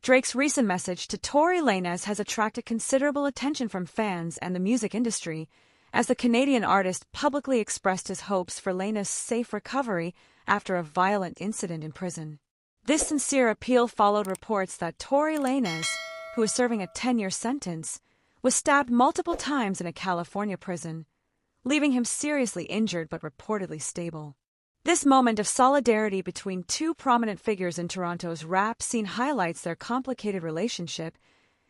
Drake's recent message to Tory Lanez has attracted considerable attention from fans and the music industry, as the Canadian artist publicly expressed his hopes for Lanez's safe recovery after a violent incident in prison. This sincere appeal followed reports that Tory Lanez, who is serving a 10-year sentence, was stabbed multiple times in a California prison, leaving him seriously injured but reportedly stable. This moment of solidarity between two prominent figures in Toronto's rap scene highlights their complicated relationship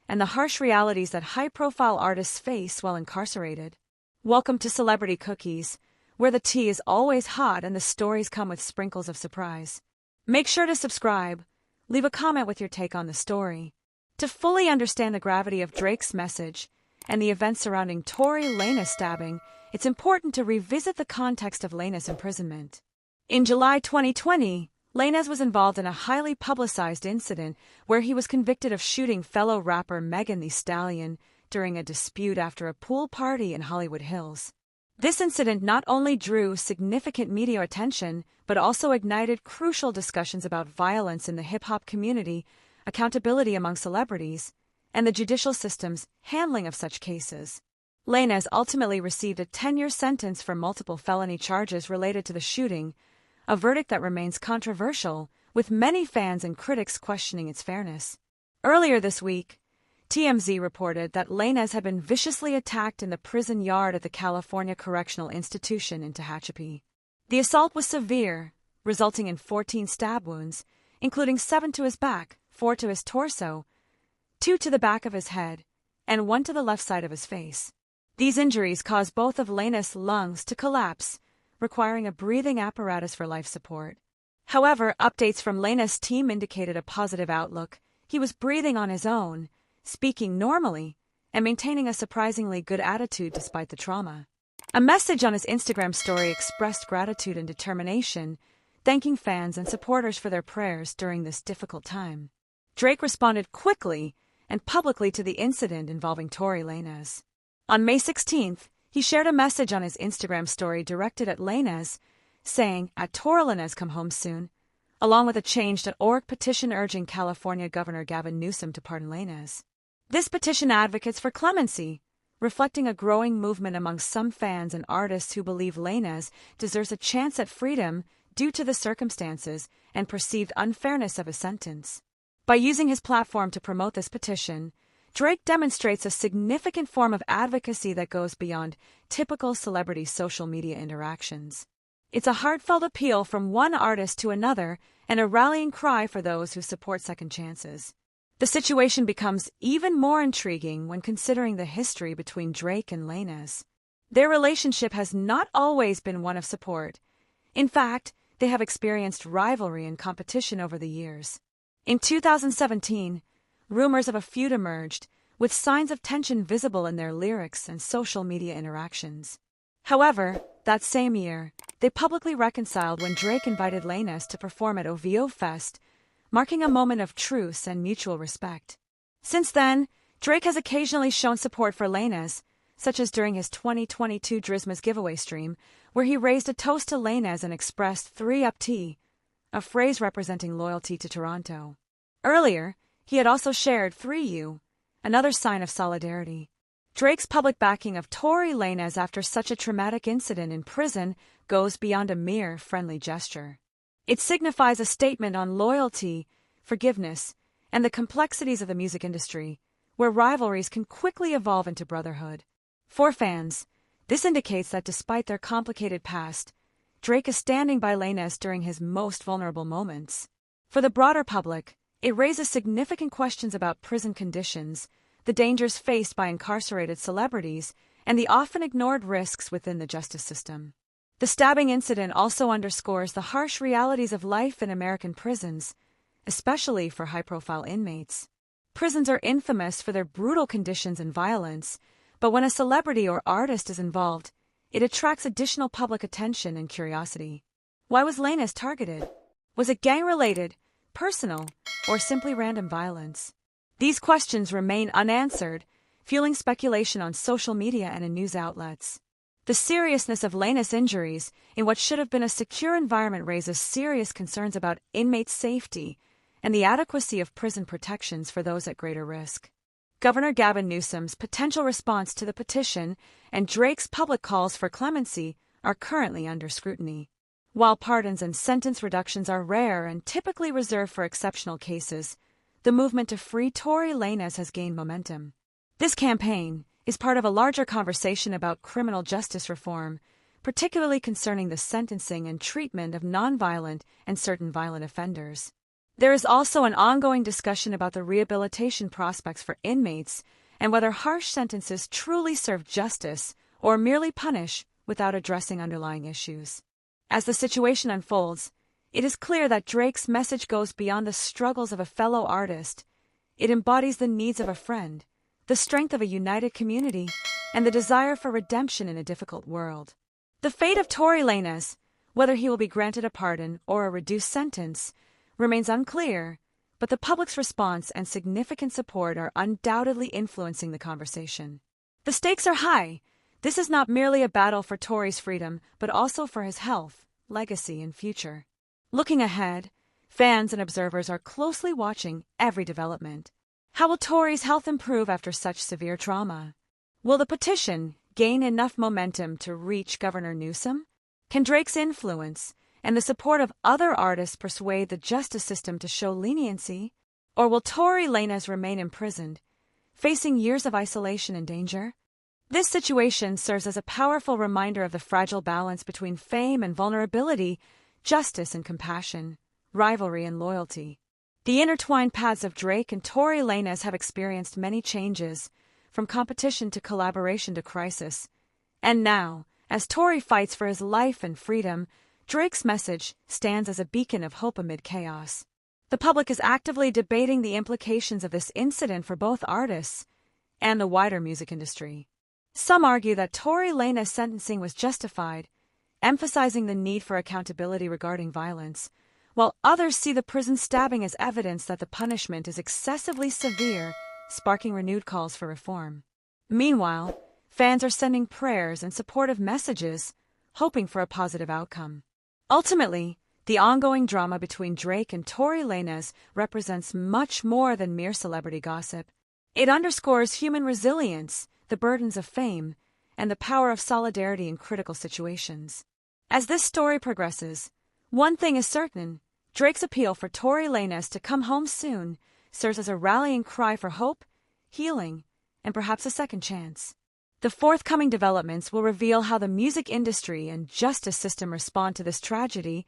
and the harsh realities that high-profile artists face while incarcerated. Welcome to Celebrity Cookies, where the tea is always hot and the stories come with sprinkles of surprise. Make sure to subscribe, leave a comment with your take on the story. To fully understand the gravity of Drake's message and the events surrounding Tory Lanez stabbing, it's important to revisit the context of Lanez's imprisonment. In July 2020, Lanez was involved in a highly publicized incident where he was convicted of shooting fellow rapper Megan Thee Stallion during a dispute after a pool party in Hollywood Hills. This incident not only drew significant media attention, but also ignited crucial discussions about violence in the hip-hop community, accountability among celebrities, and the judicial system's handling of such cases. Lanez ultimately received a 10-year sentence for multiple felony charges related to the shooting, a verdict that remains controversial, with many fans and critics questioning its fairness. Earlier this week, TMZ reported that Lanez had been viciously attacked in the prison yard at the California Correctional Institution in Tehachapi. The assault was severe, resulting in 14 stab wounds, including 7 to his back, 4 to his torso, 2 to the back of his head, and 1 to the left side of his face. These injuries caused both of Lanez's lungs to collapse, requiring a breathing apparatus for life support. However, updates from Lanez's team indicated a positive outlook. He was breathing on his own, speaking normally, and maintaining a surprisingly good attitude despite the trauma. A message on his Instagram story expressed gratitude and determination, thanking fans and supporters for their prayers during this difficult time. Drake responded quickly and publicly to the incident involving Tory Lanez. On May 16th, he shared a message on his Instagram story directed at Lanez, saying, "At Tory Lanez come home soon," along with a change.org petition urging California Governor Gavin Newsom to pardon Lanez. This petition advocates for clemency, reflecting a growing movement among some fans and artists who believe Lanez deserves a chance at freedom due to the circumstances and perceived unfairness of his sentence. By using his platform to promote this petition, Drake demonstrates a significant form of advocacy that goes beyond typical celebrity social media interactions. It's a heartfelt appeal from one artist to another and a rallying cry for those who support second chances. The situation becomes even more intriguing when considering the history between Drake and Lanez. Their relationship has not always been one of support. In fact, they have experienced rivalry and competition over the years. In 2017, rumors of a feud emerged, with signs of tension visible in their lyrics and social media interactions. However, that same year, they publicly reconciled when Drake invited Lanez to perform at OVO Fest, marking a moment of truce and mutual respect. Since then, Drake has occasionally shown support for Lanez, such as during his 2022 Drizmas giveaway stream, where he raised a toast to Lanez and expressed 3-up tea, a phrase representing loyalty to Toronto. Earlier, he had also shared 3U, another sign of solidarity. Drake's public backing of Tory Lanez after such a traumatic incident in prison goes beyond a mere friendly gesture. It signifies a statement on loyalty, forgiveness, and the complexities of the music industry, where rivalries can quickly evolve into brotherhood. For fans, this indicates that despite their complicated past, Drake is standing by Lanez during his most vulnerable moments. For the broader public, it raises significant questions about prison conditions, the dangers faced by incarcerated celebrities, and the often ignored risks within the justice system. The stabbing incident also underscores the harsh realities of life in American prisons, especially for high-profile inmates. Prisons are infamous for their brutal conditions and violence, but when a celebrity or artist is involved, it attracts additional public attention and curiosity. Why was Lanez targeted? Was it gang-related, personal, or simply random violence? These questions remain unanswered, fueling speculation on social media and in news outlets. The seriousness of Lanez's injuries in what should have been a secure environment raises serious concerns about inmate safety and the adequacy of prison protections for those at greater risk. Governor Gavin Newsom's potential response to the petition and Drake's public calls for clemency are currently under scrutiny. While pardons and sentence reductions are rare and typically reserved for exceptional cases, the movement to free Tory Lanez has gained momentum. This campaign is part of a larger conversation about criminal justice reform, particularly concerning the sentencing and treatment of nonviolent and certain violent offenders. There is also an ongoing discussion about the rehabilitation prospects for inmates and whether harsh sentences truly serve justice or merely punish without addressing underlying issues. As the situation unfolds, it is clear that Drake's message goes beyond the struggles of a fellow artist. It embodies the needs of a friend, the strength of a united community, and the desire for redemption in a difficult world. The fate of Tory Lanez, whether he will be granted a pardon or a reduced sentence, remains unclear, but the public's response and significant support are undoubtedly influencing the conversation. The stakes are high. This is not merely a battle for Tory's freedom, but also for his health, legacy, and future. Looking ahead, fans and observers are closely watching every development. How will Tory's health improve after such severe trauma? Will the petition gain enough momentum to reach Governor Newsom? Can Drake's influence and the support of other artists persuade the justice system to show leniency? Or will Tory Lanez remain imprisoned, facing years of isolation and danger? This situation serves as a powerful reminder of the fragile balance between fame and vulnerability, justice and compassion, rivalry and loyalty. The intertwined paths of Drake and Tory Lanez have experienced many changes, from competition to collaboration to crisis. And now, as Tory fights for his life and freedom, Drake's message stands as a beacon of hope amid chaos. The public is actively debating the implications of this incident for both artists and the wider music industry. Some argue that Tory Lanez's sentencing was justified, emphasizing the need for accountability regarding violence, while others see the prison stabbing as evidence that the punishment is excessively severe, sparking renewed calls for reform. Meanwhile, fans are sending prayers and supportive messages, hoping for a positive outcome. Ultimately, the ongoing drama between Drake and Tory Lanez represents much more than mere celebrity gossip. It underscores human resilience, the burdens of fame, and the power of solidarity in critical situations. As this story progresses, one thing is certain: Drake's appeal for Tory Lanez to come home soon serves as a rallying cry for hope, healing, and perhaps a second chance. The forthcoming developments will reveal how the music industry and justice system respond to this tragedy,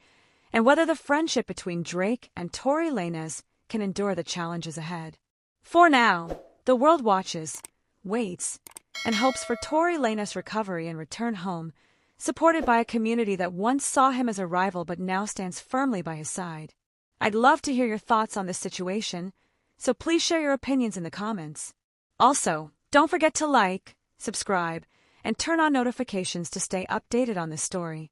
and whether the friendship between Drake and Tory Lanez can endure the challenges ahead. For now, the world watches, waits, and hopes for Tory Lanez's recovery and return home, supported by a community that once saw him as a rival but now stands firmly by his side. I'd love to hear your thoughts on this situation, so please share your opinions in the comments. Also, don't forget to like, subscribe, and turn on notifications to stay updated on this story.